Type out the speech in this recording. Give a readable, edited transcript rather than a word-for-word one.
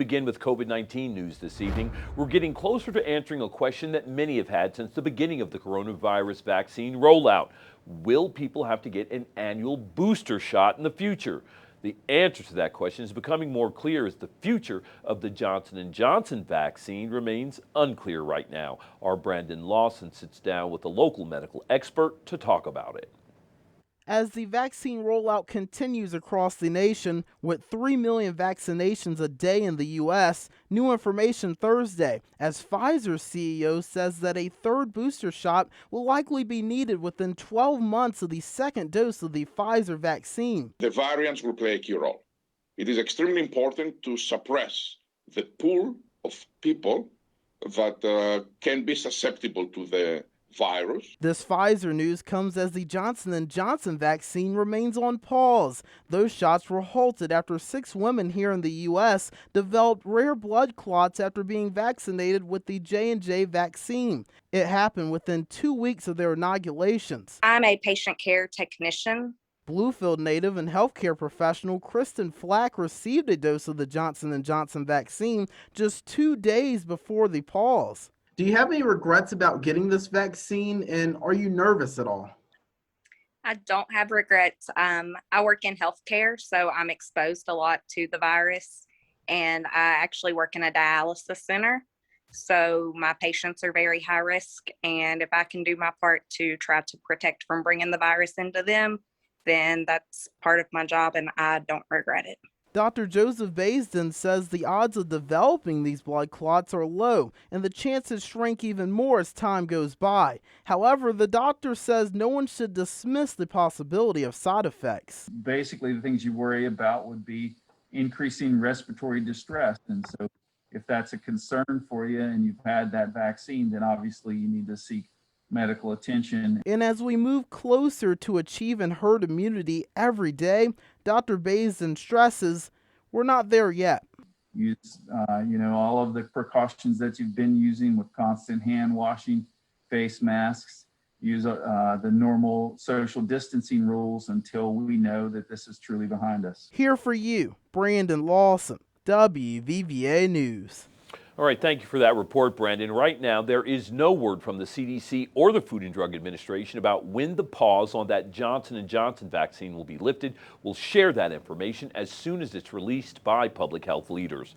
begin with COVID-19 news this evening. We're getting closer to answering a question that many have had since the beginning of the coronavirus vaccine rollout. Will people have to get an annual booster shot in the future? The answer to that question is becoming more clear as the future of the Johnson & Johnson vaccine remains unclear right now. Our Brandon Lawson sits down with a local medical expert to talk about it. As the vaccine rollout continues across the nation, with 3 million vaccinations a day in the U.S., new information Thursday, as Pfizer CEO says that a third booster shot will likely be needed within 12 months of the second dose of the Pfizer vaccine. The variants will play a key role. It is extremely important to suppress the pool of people that can be susceptible to the virus. This Pfizer news comes as the Johnson & Johnson vaccine remains on pause. Those shots were halted after 6 women here in the U.S. developed rare blood clots after being vaccinated with the J&J vaccine. It happened within 2 weeks of their inoculations. I'm a patient care technician. Bluefield native and healthcare professional Kristen Flack received a dose of the Johnson & Johnson vaccine just 2 days before the pause. Do you have any regrets about getting this vaccine, and are you nervous at all? I don't have regrets. I work in healthcare, so I'm exposed a lot to the virus, and I actually work in a dialysis center. So my patients are very high risk, and if I can do my part to try to protect from bringing the virus into them, then that's part of my job, and I don't regret it. Dr. Joseph Baisden says the odds of developing these blood clots are low, and the chances shrink even more as time goes by. However, the doctor says no one should dismiss the possibility of side effects. Basically, the things you worry about would be increasing respiratory distress. And so if that's a concern for you and you've had that vaccine, then obviously you need to seek medical attention. And as we move closer to achieving herd immunity every day, Dr. Baisden stresses we're not there yet. Use, all of the precautions that you've been using with constant hand washing, face masks, use the normal social distancing rules until we know that this is truly behind us. Here for you, Brandon Lawson, WVVA News. All right, thank you for that report, Brandon. Right now, there is no word from the CDC or the Food and Drug Administration about when the pause on that Johnson & Johnson vaccine will be lifted. We'll share that information as soon as it's released by public health leaders.